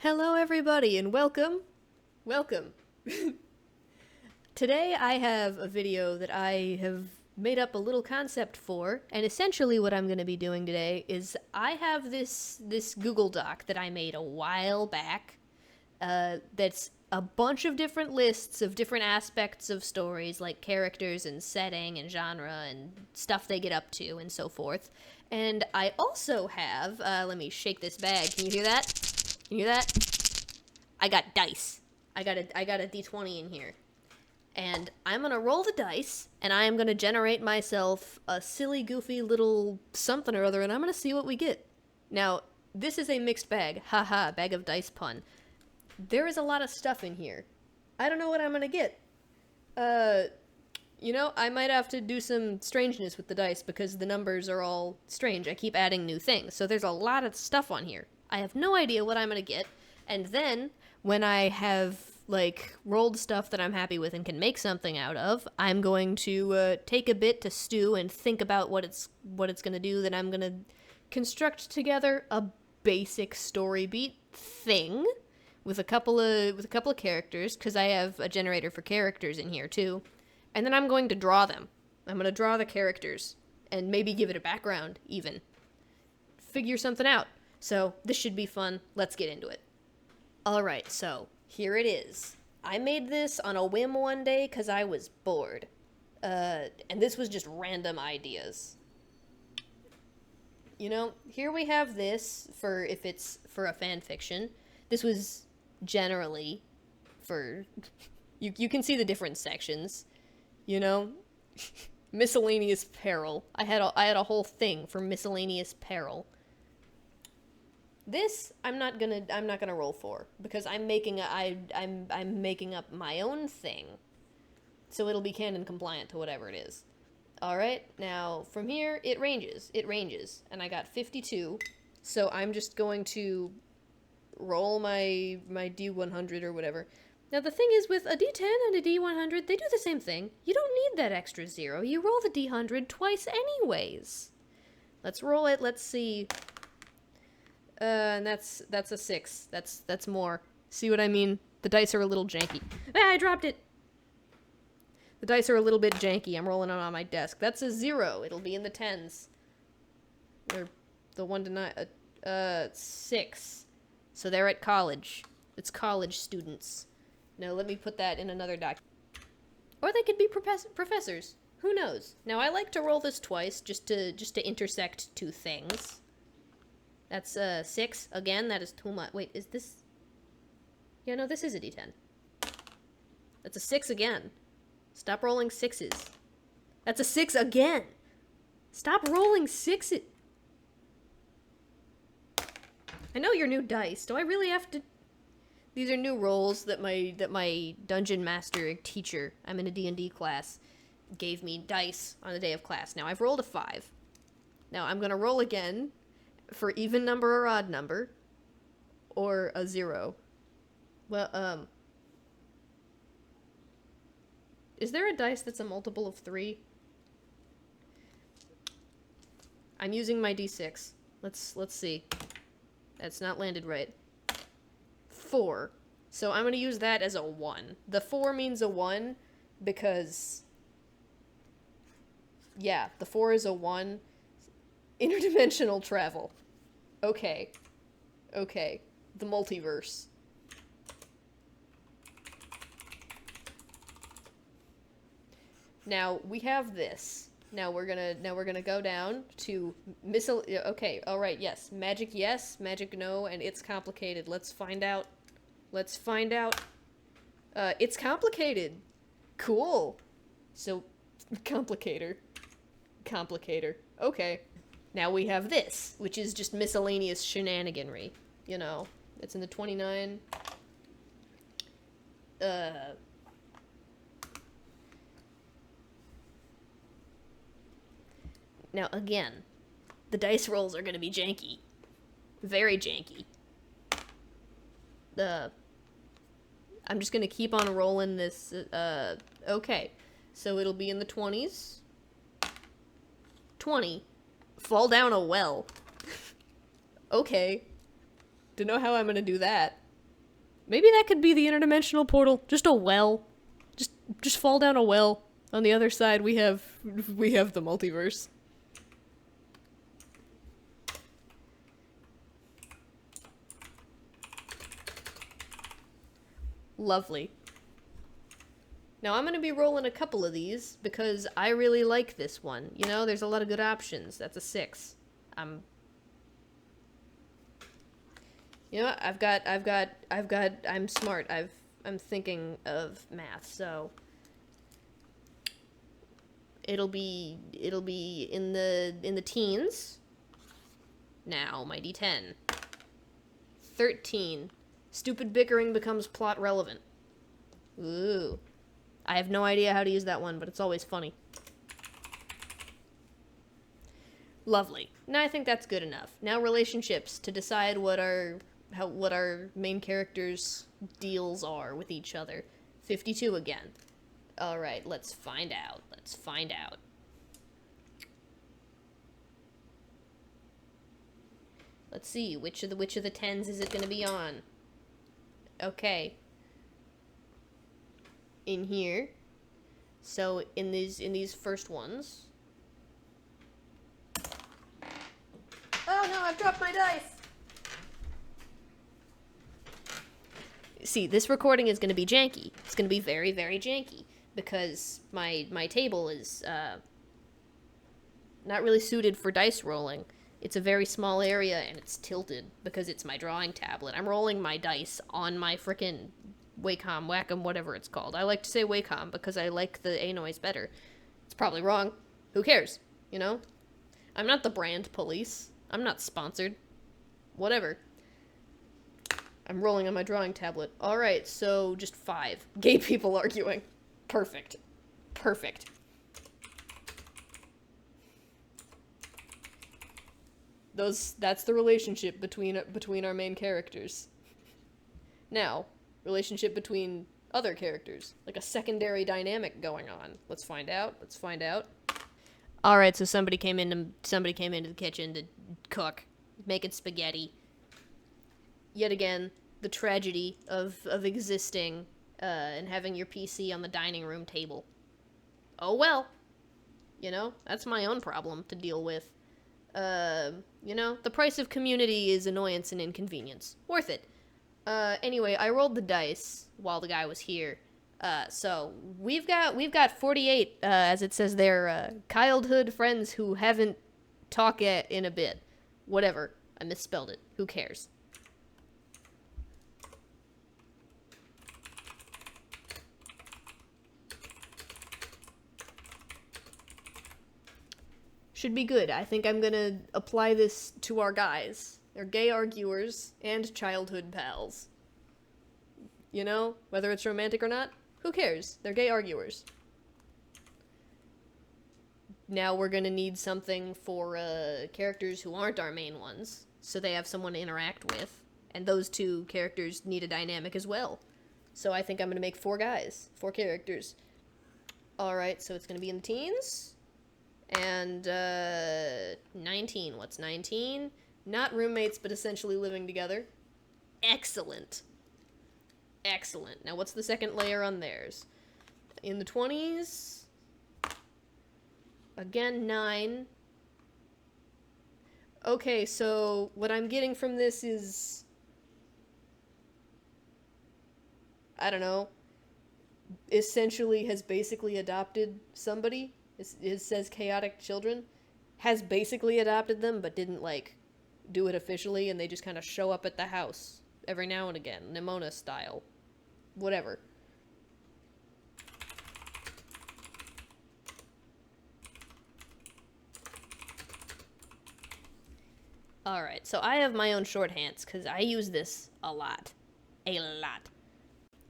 Hello everybody and welcome. Welcome. Today I have a video that I have made up a little concept for, and essentially what I'm going to be doing today is I have this Google Doc that I made a while back that's a bunch of different lists of different aspects of stories, like characters and setting and genre and stuff they get up to and so forth. And I also have, let me shake this bag. Can you hear that? Can you hear that? I got dice. I got a d20 in here. And I'm gonna roll the dice, and I am gonna generate myself a silly, goofy little something or other, and I'm gonna see what we get. Now, this is a mixed bag. Haha, bag of dice pun. There is a lot of stuff in here. I don't know what I'm gonna get. I might have to do some strangeness with the dice because the numbers are all strange. I keep adding new things, so there's a lot of stuff on here. I have no idea what I'm gonna get, and then, when I have, rolled stuff that I'm happy with and can make something out of, I'm going to take a bit to stew and think about what it's gonna do, then I'm gonna construct together a basic story beat thing with a couple of characters, because I have a generator for characters in here too, and then I'm going to draw them. I'm gonna draw the characters, and maybe give it a background, even. Figure something out. So, this should be fun. Let's get into it. Alright, so, here it is. I made this on a whim one day because I was bored. And this was just random ideas. Here we have this for if it's for a fan fiction. This was generally for... You can see the different sections. Miscellaneous peril. I had a whole thing for miscellaneous peril. This I'm not gonna roll for because I'm making up my own thing, so it'll be canon compliant to whatever it is. All right, now from here it ranges, and I got 52, so I'm just going to roll my D100 or whatever. Now the thing is with a D10 and a D100, they do the same thing. You don't need that extra zero. You roll the D100 twice anyways. Let's roll it. Let's see. And that's a 6. That's more. See what I mean? The dice are a little janky. Ah, I dropped it! The dice are a little bit janky. I'm rolling them on my desk. That's a 0. It'll be in the 10s. Or the 1 to 9. 6. So they're at college. It's college students. No, let me put that in another doc. Or they could be professors. Who knows? Now, I like to roll this twice just to intersect two things. That's 6. Again, that is too much. Wait, is this... Yeah, no, this is a D10. That's a 6 again. Stop rolling 6s. That's a 6 again! Stop rolling 6s! I know your new dice. Do I really have to... These are new rolls that my dungeon master teacher, I'm in a D&D class, gave me dice on the day of class. Now, I've rolled a 5. Now, I'm gonna roll again... for even number or odd number, or a 0. Well, is there a dice that's a multiple of 3? I'm using my D6. Let's see. That's not landed right. 4. So I'm gonna use that as a 1. The 4 means a 1, because... Yeah, the 4 is a 1. Interdimensional travel. Okay. The multiverse. Now, we have this. Now we're gonna go down to okay, alright, yes. Magic no, and it's complicated. Let's find out. It's complicated. Cool. So, complicator. Okay. Now we have this, which is just miscellaneous shenaniganry. It's in the 29. Now, again, the dice rolls are gonna be janky. Very janky. I'm just gonna keep on rolling this, okay. So it'll be in the 20s. 20. Fall down a well. Okay. Don't know how I'm gonna do that. Maybe that could be the interdimensional portal. Just a well. Just fall down a well. On the other side, we have the multiverse. Lovely. Now I'm gonna be rolling a couple of these because I really like this one. You know, there's a lot of good options. That's a 6. You know what? I'm smart. I'm thinking of math, so it'll be in the teens. Now, my D10. 13. Stupid bickering becomes plot relevant. Ooh. I have no idea how to use that one, but it's always funny. Lovely. Now I think that's good enough. Now relationships, to decide what our main characters' deals are with each other. 52 again. Alright, let's find out. Let's find out. Let's see, which of the 10s is it gonna be on? Okay. In here. So in these first ones. Oh no, I've dropped my dice. See, this recording is going to be janky. It's going to be very, very janky because my table is not really suited for dice rolling. It's a very small area and it's tilted because it's my drawing tablet. I'm rolling my dice on my frickin' Wacom, whatever it's called. I like to say Wacom because I like the A noise better. It's probably wrong. Who cares? You know? I'm not the brand police. I'm not sponsored. Whatever. I'm rolling on my drawing tablet. Alright, so just 5. Gay people arguing. Perfect. Perfect. That's the relationship between our main characters. Now, relationship between other characters. Like a secondary dynamic going on. Let's find out. Let's find out. Alright, so somebody came into the kitchen to cook, making spaghetti. Yet again, the tragedy of existing and having your PC on the dining room table. Oh well. You know, that's my own problem to deal with. You know, the price of community is annoyance and inconvenience. Worth it. Anyway, I rolled the dice while the guy was here. So we've got 48, as it says there, childhood friends who haven't talked in a bit. Whatever. I misspelled it. Who cares? Should be good. I think I'm gonna apply this to our guys. They're gay arguers and childhood pals. You know, whether it's romantic or not, who cares? They're gay arguers. Now we're gonna need something for characters who aren't our main ones, so they have someone to interact with, and those two characters need a dynamic as well. So I think I'm gonna make 4 guys, 4 characters. Alright, so it's gonna be in the teens. And 19. What's 19? Not roommates, but essentially living together. Excellent. Excellent. Now what's the second layer on theirs? In the 20s. Again, 9. Okay, so what I'm getting from this is, I don't know, essentially has basically adopted somebody. It says chaotic children, has basically adopted them, but didn't, like, do it officially, and they just kind of show up at the house every now and again, Nimona style. Whatever. Alright, so I have my own shorthands, because I use this a lot. A lot.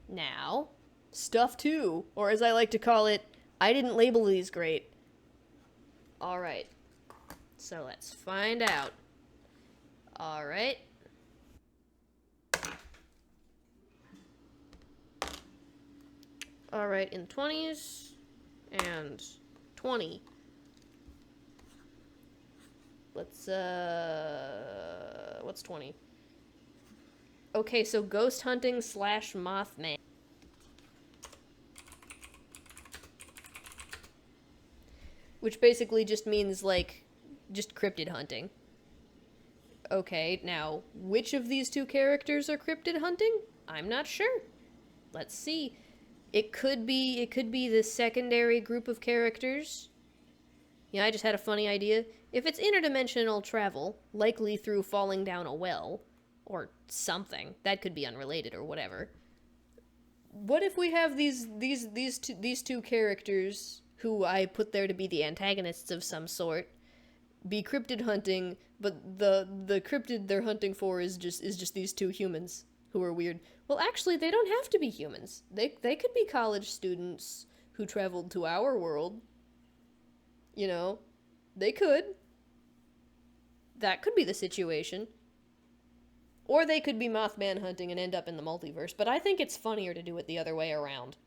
Now, stuff 2, or as I like to call it, I didn't label these great. Alright. So let's find out. Alright. Alright, in 20s. And 20. Let's, what's 20? Okay, so ghost hunting / Mothman. Which basically just means, like, just cryptid hunting. Okay, now, which of these two characters are cryptid hunting? I'm not sure. Let's see. It could be the secondary group of characters. Yeah, I just had a funny idea. If it's interdimensional travel, likely through falling down a well, or something, that could be unrelated or whatever. What if we have these two characters who I put there to be the antagonists of some sort, be cryptid hunting, but the cryptid they're hunting for is just these two humans who are weird. Well, actually, they don't have to be humans. They could be college students who traveled to our world. You know, they could. That could be the situation. Or they could be Mothman hunting and end up in the multiverse, but I think it's funnier to do it the other way around.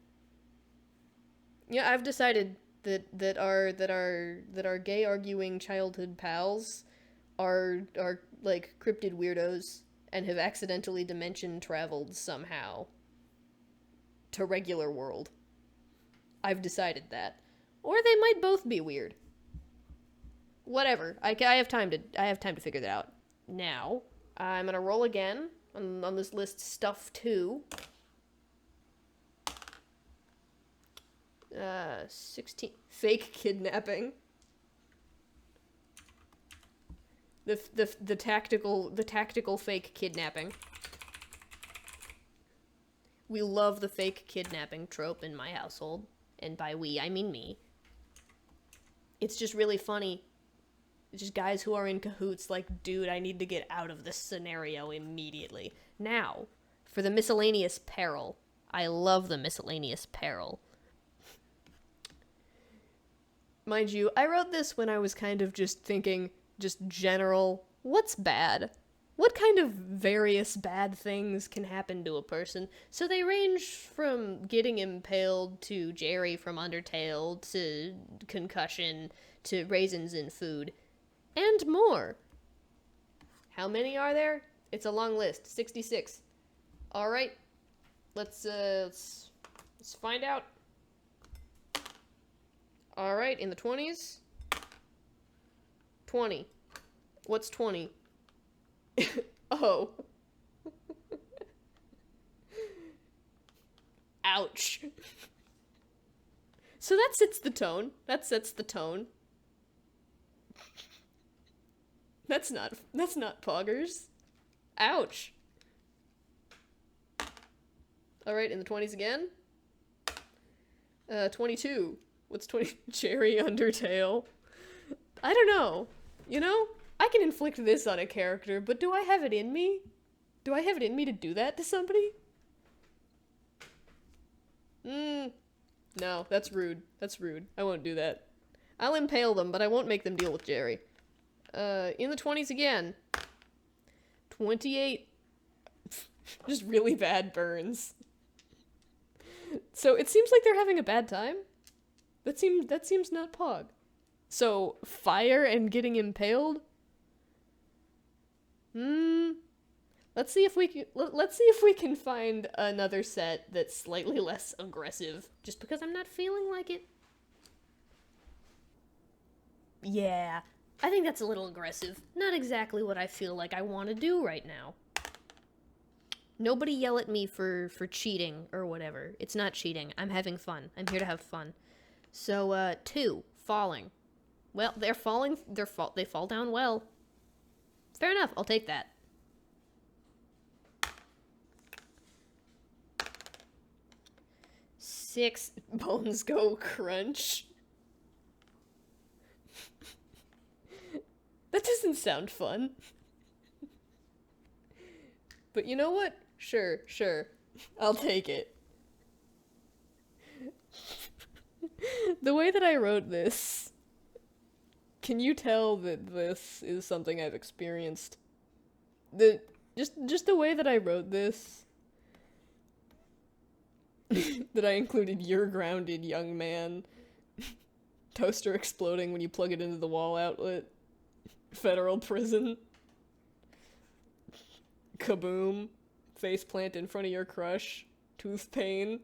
Yeah, I've decided that our gay arguing childhood pals are like cryptid weirdos and have accidentally dimension traveled somehow to regular world. I've decided that. Or they might both be weird. Whatever. I have time to figure that out. Now, I'm gonna roll again on this list, stuff 2. 16. Fake kidnapping. The tactical fake kidnapping. We love the fake kidnapping trope in my household. And by we, I mean me. It's just really funny. It's just guys who are in cahoots like, dude, I need to get out of this scenario immediately. Now, for the miscellaneous peril. I love the miscellaneous peril. Mind you, I wrote this when I was kind of just thinking, just general, what's bad? What kind of various bad things can happen to a person? So they range from getting impaled to Jerry from Undertale to concussion to raisins in food. And more. How many are there? It's a long list. 66. Alright. Let's find out. Alright, in the 20s. 20. What's 20? Oh. Ouch. So that sets the tone. That sets the tone. That's not poggers. Ouch. Alright, in the 20s again. 22. What's 20? Jerry Undertale. I don't know. You know? I can inflict this on a character, but do I have it in me? Do I have it in me to do that to somebody? No, that's rude. That's rude. I won't do that. I'll impale them, but I won't make them deal with Jerry. In the 20s again. 28. Just really bad burns. So it seems like they're having a bad time. That seems not pog. So fire and getting impaled? Let's see if we can find another set that's slightly less aggressive, just because I'm not feeling like it. Yeah, I think that's a little aggressive. Not exactly what I feel like I want to do right now. Nobody yell at me for cheating or whatever. It's not cheating. I'm having fun. I'm here to have fun. So, 2, falling. Well, they fall down well. Fair enough, I'll take that. Six, bones go crunch. That doesn't sound fun. But you know what? Sure. I'll take it. The way that I wrote this, can you tell that this is something I've experienced? Just the way that I wrote this, that I included "you're grounded, young man," toaster exploding when you plug it into the wall outlet, federal prison, kaboom, face plant in front of your crush, tooth pain,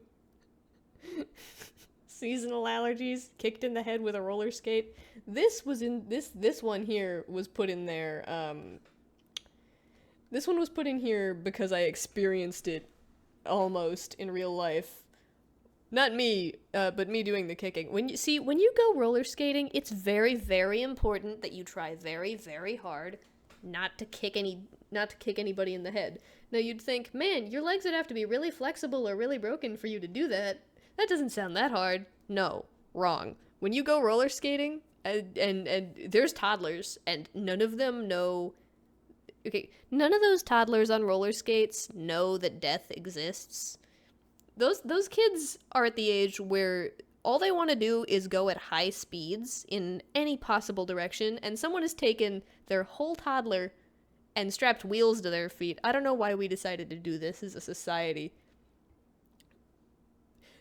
seasonal allergies, kicked in the head with a roller skate. This one here was put in there, this one was put in here because I experienced it almost in real life. Not me, but me doing the kicking. When you go roller skating, it's very, very important that you try very, very hard not to kick anybody in the head. Now you'd think, man, your legs would have to be really flexible or really broken for you to do that. That doesn't sound that hard. No, wrong. When you go roller skating, and there's toddlers, and none of them know. Okay, none of those toddlers on roller skates know that death exists. Those kids are at the age where all they want to do is go at high speeds in any possible direction, and someone has taken their whole toddler and strapped wheels to their feet. I don't know why we decided to do this as a society.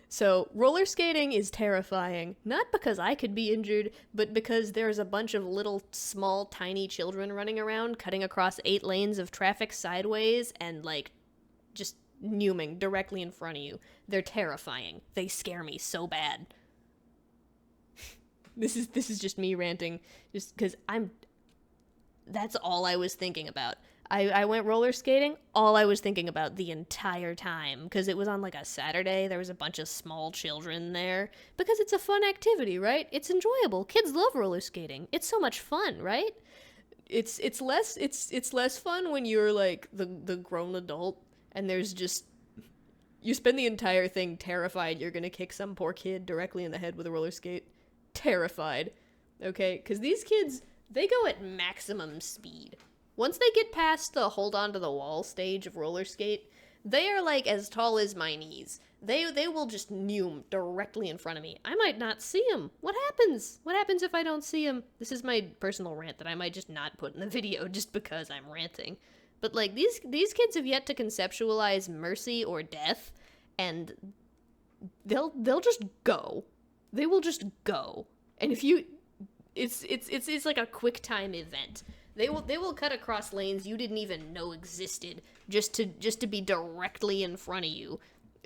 So, roller skating is terrifying, not because I could be injured, but because there's a bunch of little, small, tiny children running around, cutting across 8 lanes of traffic sideways, and, like, just numing directly in front of you. They're terrifying. They scare me so bad. This is just me ranting, just because that's all I was thinking about. I went roller skating, all I was thinking about the entire time, because it was on like a Saturday, there was a bunch of small children there, because it's a fun activity, right? It's enjoyable. Kids love roller skating. It's so much fun, right? It's less fun when you're like the grown adult, and there's just, you spend the entire thing terrified you're gonna kick some poor kid directly in the head with a roller skate. Terrified. Okay? Because these kids, they go at maximum speed. Once they get past the hold on to the wall stage of roller skate, they are like as tall as my knees. They will just nume directly in front of me. I might not see them. What happens? What happens if I don't see them? This is my personal rant that I might just not put in the video just because I'm ranting. But like these kids have yet to conceptualize mercy or death, and they'll just go. They will just go. And if you, it's like a quick time event. They will cut across lanes you didn't even know existed just to be directly in front of you,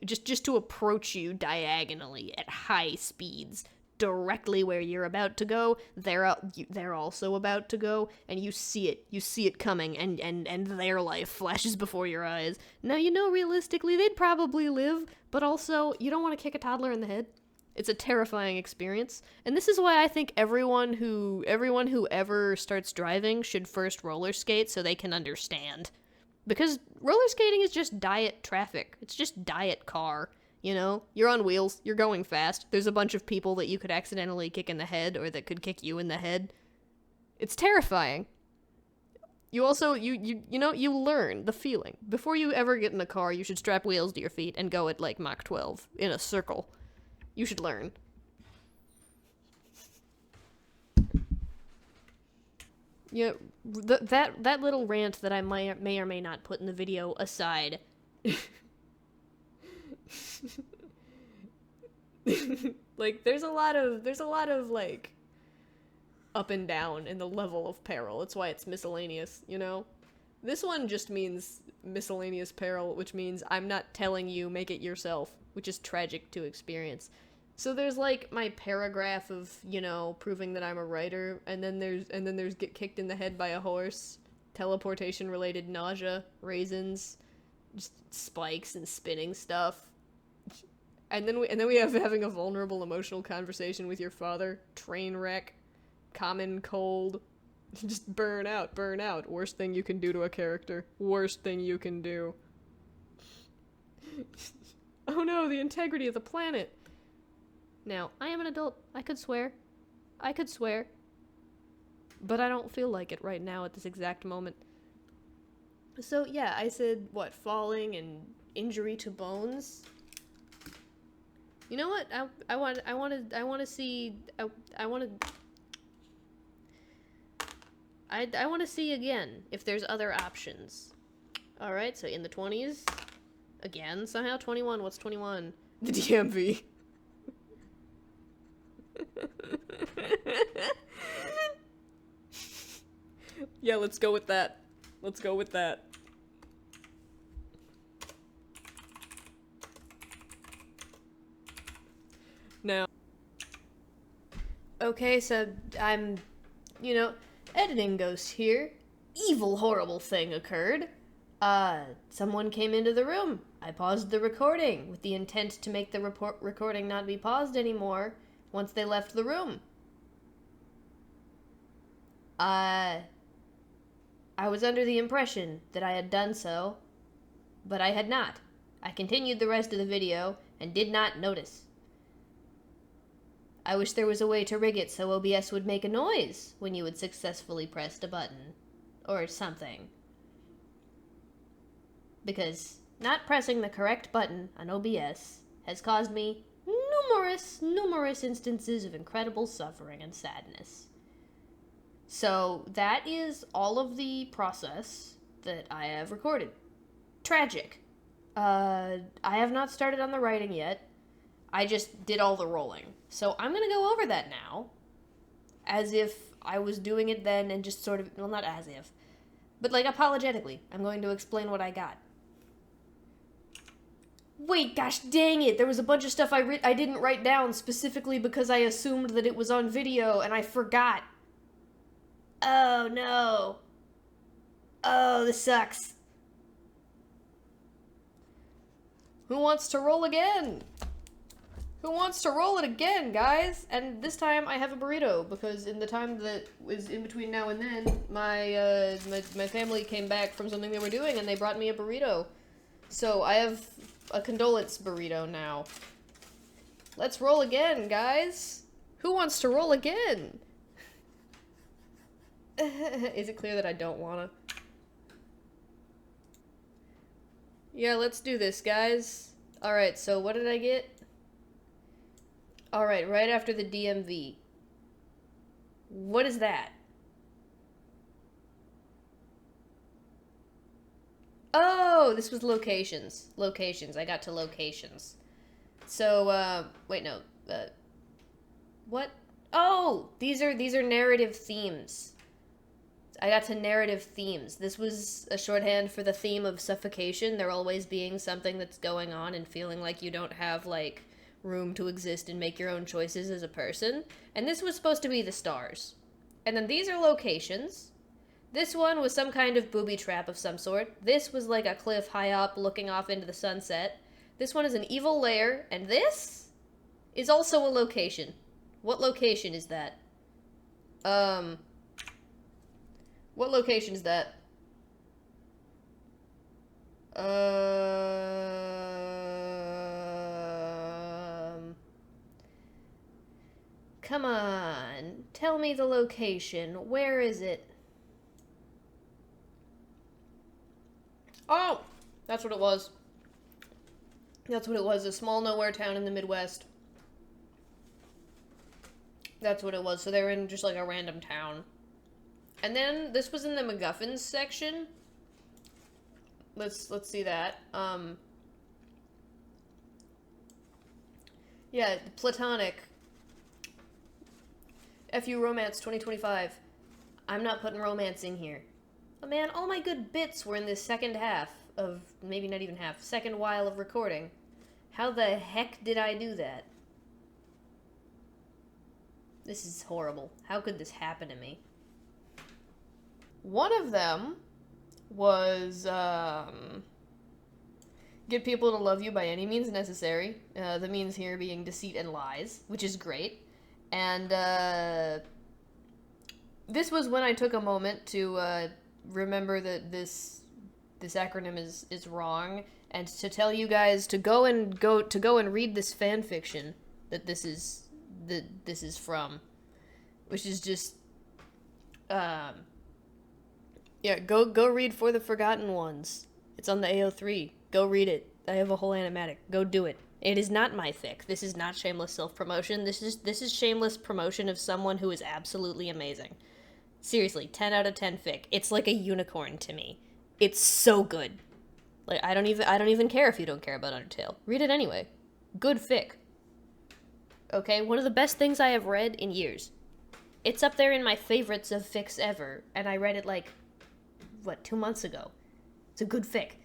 just to approach you diagonally at high speeds, directly where you're about to go. They're also about to go, and you see it coming, and their life flashes before your eyes. Now you know realistically they'd probably live, but also you don't want to kick a toddler in the head. It's a terrifying experience, and this is why I think everyone who ever starts driving should first roller skate so they can understand. Because roller skating is just diet traffic. It's just diet car, you know? You're on wheels, you're going fast, there's a bunch of people that you could accidentally kick in the head or that could kick you in the head. It's terrifying. You also, you learn the feeling. Before you ever get in a car, you should strap wheels to your feet and go at like Mach 12 in a circle. You should learn. Yeah, that little rant that I may or may not put in the video aside. Like there's a lot of like up and down in the level of peril. That's why it's miscellaneous, you know? This one just means miscellaneous peril, which means I'm not telling you, make it yourself, which is tragic to experience. So there's like my paragraph of, you know, proving that I'm a writer, and then there's get kicked in the head by a horse, teleportation related nausea, raisins, just spikes and spinning stuff. And then we have having a vulnerable emotional conversation with your father, train wreck, common cold, just burn out. Worst thing you can do to a character. Worst thing you can do. Oh no, the integrity of the planet. Now, I am an adult. I could swear. But I don't feel like it right now at this exact moment. So, yeah, I said, what, falling and injury to bones? You know what? I want to see again if there's other options. Alright, so in the 20s. Again, somehow 21. What's 21? The DMV. Yeah, let's go with that. Okay, so I'm, editing ghost here. Evil, horrible thing occurred. Someone came into the room. I paused the recording with the intent to make the recording not be paused anymore once they left the room. I was under the impression that I had done so, but I had not. I continued the rest of the video and did not notice. I wish there was a way to rig it so OBS would make a noise when you had successfully pressed a button. Or something. Because not pressing the correct button on OBS has caused me numerous instances of incredible suffering and sadness. So that is all of the process that I have recorded. Tragic. I have not started on the writing yet. I just did all the rolling. So I'm gonna go over that now, as if I was doing it then and just sort of, well, not as if, but like apologetically. I'm going to explain what I got. Wait, gosh dang it, there was a bunch of stuff I didn't write down specifically because I assumed that it was on video and I forgot. Oh no. Oh, this sucks. Who wants to roll again? Who wants to roll it again, guys? And this time I have a burrito, because in the time that was in between now and then, my family came back from something they were doing and they brought me a burrito. So I have a condolence burrito now. Let's roll again, guys. Who wants to roll again? Is it clear that I don't wanna? Yeah, let's do this, guys. Alright, so what did I get? Alright, right after the DMV. What is that? Oh, this was locations. Locations. I got to locations. So, wait, no. What? Oh! These are narrative themes. I got to narrative themes. This was a shorthand for the theme of suffocation. There always being something that's going on and feeling like you don't have, like, room to exist and make your own choices as a person. And this was supposed to be the stars. And then these are locations. This one was some kind of booby trap of some sort. This was like a cliff high up looking off into the sunset. This one is an evil lair. And this is also a location. What location is that? What location is that? Come on. Tell me the location. Where is it? Oh! That's what it was. That's what it was. A small nowhere town in the Midwest. That's what it was. So they were in just like a random town. And then this was in the MacGuffins section. Let's see that. Yeah, platonic. FU Romance 2025. I'm not putting romance in here. Oh man, all my good bits were in this second half of, maybe not even half, second while of recording. How the heck did I do that? This is horrible. How could this happen to me? One of them was, get people to love you by any means necessary. The means here being deceit and lies, which is great. And, this was when I took a moment to, remember that this acronym is wrong, and to tell you guys to go and read this fan fiction that this is from, which is just, yeah, go read For the Forgotten Ones. It's on the AO3. Go read it. I have a whole animatic. Go do it. It is not my fic. This is not shameless self-promotion. This is shameless promotion of someone who is absolutely amazing. Seriously, 10 out of 10 fic. It's like a unicorn to me. It's so good. Like, I don't even care if you don't care about Undertale. Read it anyway. Good fic. Okay, one of the best things I have read in years. It's up there in my favorites of fics ever, and I read it like, 2 months ago. It's a good fic.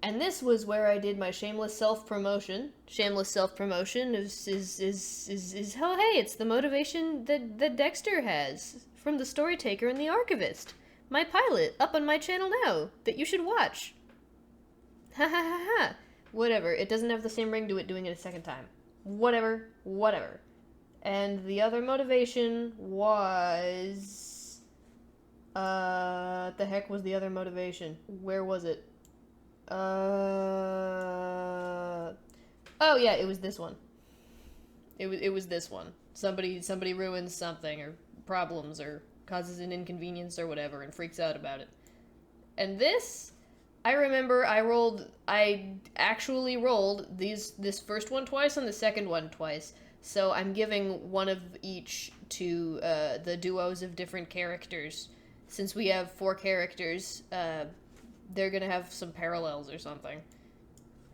And And this was where I did my shameless self-promotion. Shameless self-promotion is oh hey, it's the motivation that Dexter has from the Story Taker and the Archivist. My pilot, up on my channel now, that you should watch. Ha ha ha ha. Whatever, it doesn't have the same ring to it doing it a second time. Whatever. And the other motivation was... the heck was the other motivation? Where was it? Oh yeah, it was this one. It was this one. Somebody ruins something or problems or causes an inconvenience or whatever and freaks out about it. And this, I remember I actually rolled this first one twice and the second one twice. So I'm giving one of each to the duos of different characters. Since we have 4 characters, they're gonna have some parallels or something.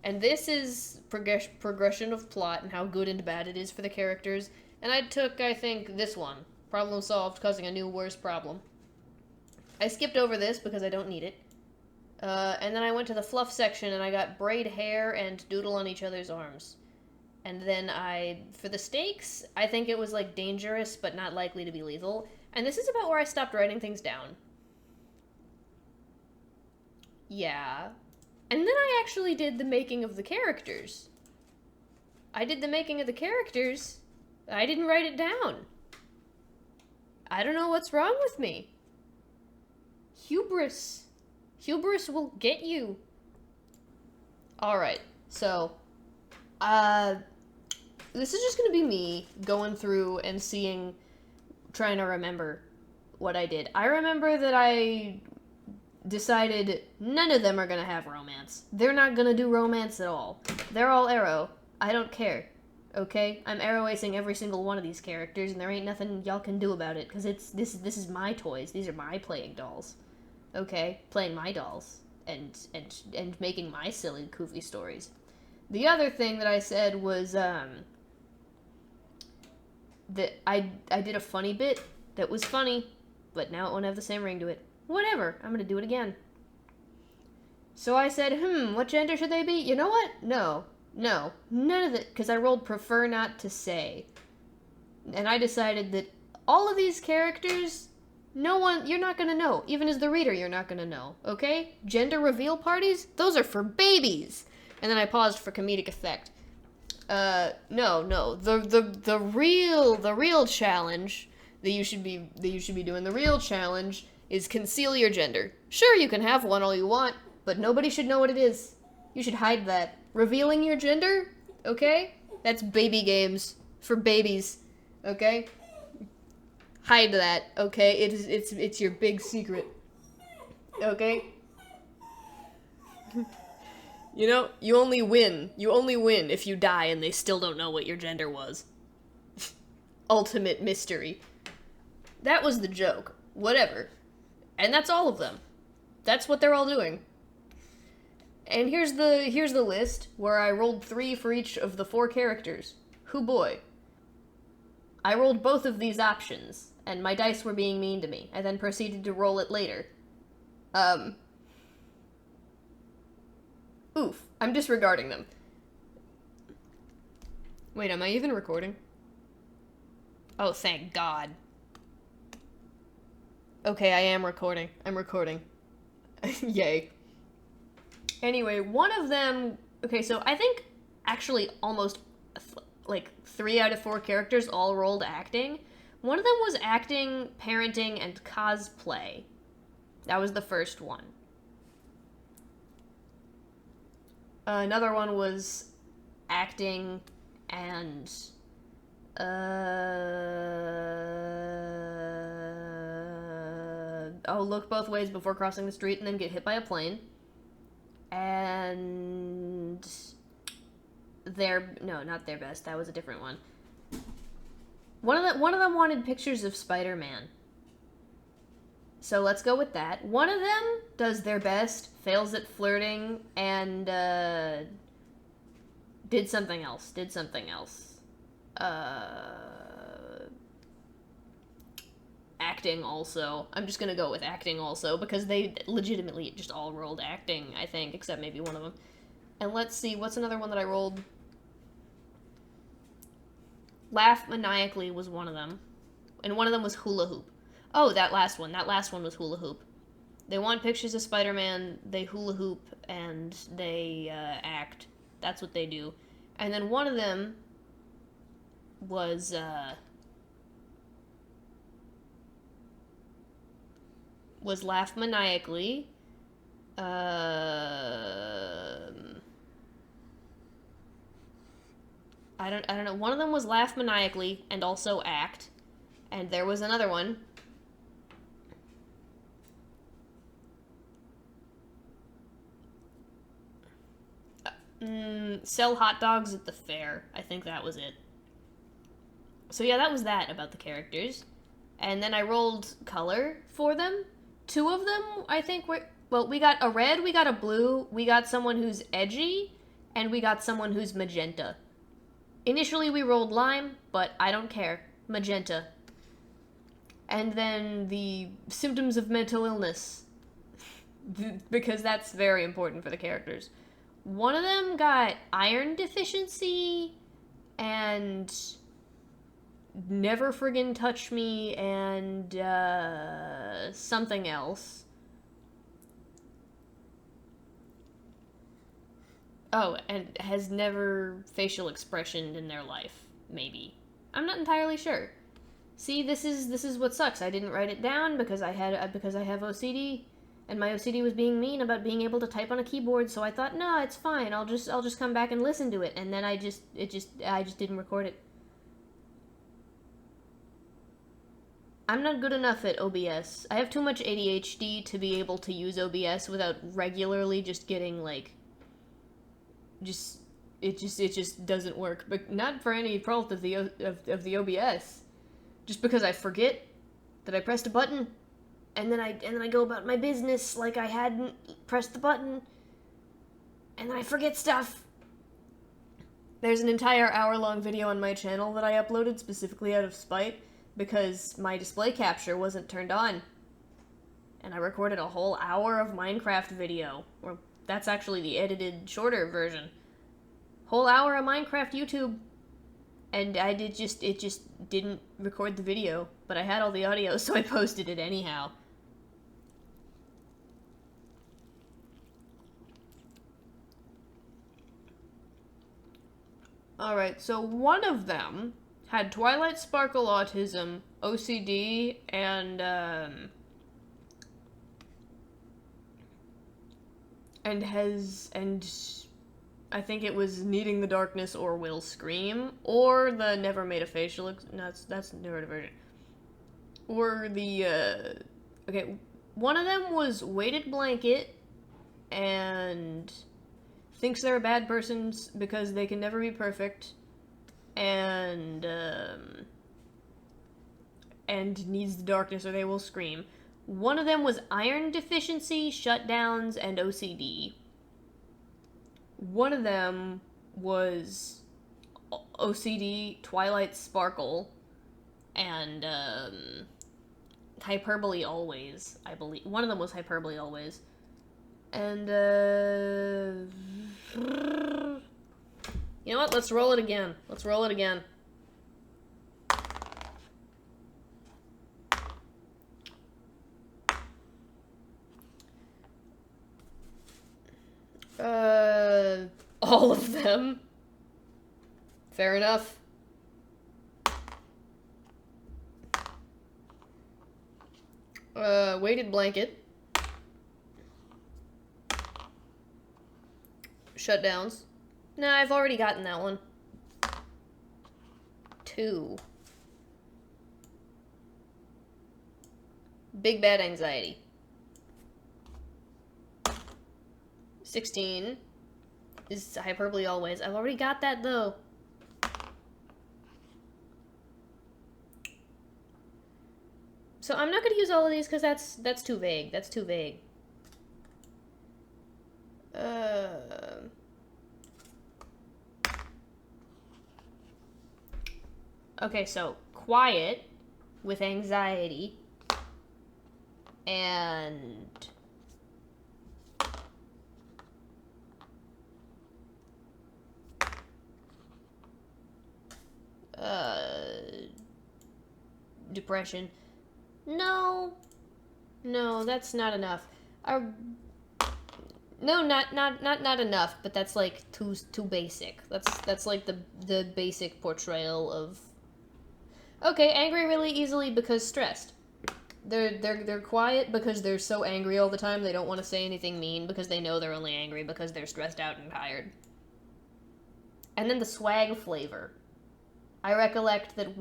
And this is progression of plot and how good and bad it is for the characters. And I took, I think, this one. Problem solved, causing a new worse problem. I skipped over this because I don't need it. And then I went to the fluff section and I got braid hair and doodle on each other's arms. And then for the stakes, I think it was like dangerous but not likely to be lethal. And this is about where I stopped writing things down. Yeah. And then I actually did the making of the characters. I did the making of the characters. I didn't write it down. I don't know what's wrong with me. Hubris. Hubris will get you. Alright, so, this is just gonna be me going through and trying to remember what I did. I remember that I decided none of them are gonna have romance. They're not gonna do romance at all. They're all arrow. I don't care. Okay? I'm arrow-acing every single one of these characters, and there ain't nothing y'all can do about it, because this is my toys. These are my playing dolls. Okay? Playing my dolls. And making my silly, goofy stories. The other thing that I said was, that I did a funny bit that was funny, but now it won't have the same ring to it. Whatever, I'm gonna do it again. So I said, what gender should they be? You know what? No, none of it, because I rolled prefer not to say. And I decided that all of these characters, you're not gonna know. Even as the reader, you're not gonna know, okay? Gender reveal parties? Those are for babies! And then I paused for comedic effect. No. The real challenge that you should be doing, the real challenge is conceal your gender. Sure, you can have one all you want, but nobody should know what it is. You should hide that. Revealing your gender, okay? That's baby games for babies, okay? Hide that, okay? It's your big secret, okay? You know, you only win if you die and they still don't know what your gender was. Ultimate mystery. That was the joke. Whatever. And that's all of them. That's what they're all doing. And here's the list, where I rolled 3 for each of the 4 characters. Hoo boy. I rolled both of these options, and my dice were being mean to me. I then proceeded to roll it later. Oof. I'm disregarding them. Wait, am I even recording? Oh, thank God. Okay, I am recording. I'm recording. Yay. Anyway, one of them... Okay, so I think actually almost, like, 3 out of 4 characters all rolled acting. One of them was acting, parenting, and cosplay. That was the first one. Another one was acting and, look both ways before crossing the street and then get hit by a plane. And not their best. That was a different one. One of them wanted pictures of Spider-Man. So let's go with that. One of them does their best, fails at flirting, and did something else. acting also. I'm just gonna go with acting also, because they legitimately just all rolled acting, I think, except maybe one of them. And let's see, what's another one that I rolled? Laugh maniacally was one of them. And one of them was hula hoop. Oh, that last one. That last one was hula hoop. They want pictures of Spider-Man, they hula hoop, and they act. That's what they do. And then one of them was laugh maniacally. I don't know. One of them was laugh maniacally and also act. And there was another one. Sell hot dogs at the fair. I think that was it. So yeah, that was that about the characters. And then I rolled color for them. Two of them, I think, were... Well, we got a red, we got a blue, we got someone who's edgy, and we got someone who's magenta. Initially we rolled lime, but I don't care. Magenta. And then the symptoms of mental illness. Because that's very important for the characters. One of them got iron deficiency, and never friggin' touch me, and something else. Oh, and has never facial expression in their life, maybe. I'm not entirely sure. See, this is what sucks. I didn't write it down because I have OCD, and my OCD was being mean about being able to type on a keyboard. So I thought, no, it's fine. I'll just come back and listen to it. And then I just didn't record it. I'm not good enough at OBS. I have too much ADHD to be able to use OBS without regularly just getting like. It just doesn't work. But not for any fault of the OBS. Just because I forget that I pressed a button, and then I go about my business like I hadn't pressed the button, and then I forget stuff. There's an entire hour-long video on my channel that I uploaded specifically out of spite because my display capture wasn't turned on, and I recorded a whole hour of Minecraft video. Or that's actually the edited, shorter version. Whole hour of Minecraft YouTube. And it just didn't record the video, but I had all the audio, so I posted it anyhow. Alright, so one of them had Twilight Sparkle autism, OCD, and I think it was Needing the Darkness or Will Scream, or the Never Made a Facial... No, that's neurodivergent. Or the, okay, one of them was Weighted Blanket, and thinks they're bad persons because they can never be perfect, and needs the darkness or they will scream. One of them was Iron Deficiency, Shutdowns, and OCD. One of them was OCD, Twilight Sparkle, and Hyperbole Always, I believe. One of them was Hyperbole Always. And, you know what? Let's roll it again. Let's roll it again. All of them. Fair enough. Weighted Blanket. Shutdowns. Nah, I've already gotten that one. 2. Big Bad Anxiety. 16 is Hyperbole Always. I've already got that, though. So I'm not going to use all of these because that's too vague. That's too vague. Okay, so quiet with anxiety. And depression. No, that's not enough. No, not enough. But that's like too basic. That's like the basic portrayal of. Okay, angry really easily because stressed. They're quiet because they're so angry all the time. They don't want to say anything mean because they know they're only angry because they're stressed out and tired. And then the swag flavor. I recollect that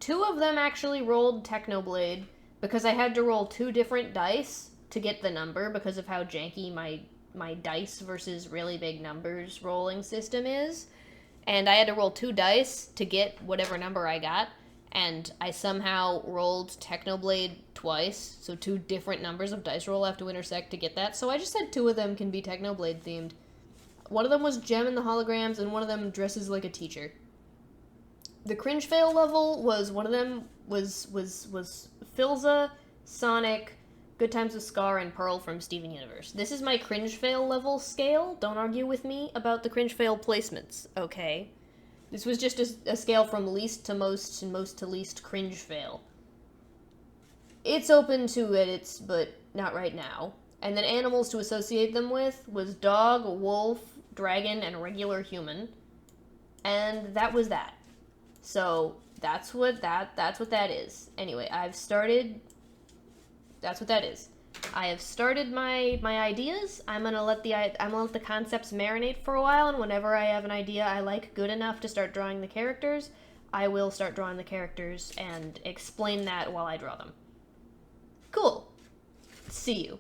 two of them actually rolled Technoblade because I had to roll 2 different dice to get the number because of how janky my dice versus really big numbers rolling system is. And I had to roll 2 dice to get whatever number I got, and I somehow rolled Technoblade twice, so 2 different numbers of dice roll have to intersect to get that. So I just said 2 of them can be Technoblade themed. One of them was Gem in the Holograms, and one of them dresses like a teacher. The cringe fail level was one of them was Filza, Sonic, Good Times with Scar, and Pearl from Steven Universe. This is my cringe fail level scale. Don't argue with me about the cringe fail placements, okay? This was just a scale from least to most and most to least cringe fail. It's open to edits, but not right now. And then animals to associate them with was dog, wolf, dragon, and regular human. And that was that. So that's what that is. Anyway, that's what that is. I have started my ideas. I'm gonna let the concepts marinate for a while, and whenever I have an idea I like good enough to start drawing the characters, I will start drawing the characters and explain that while I draw them. Cool. See you.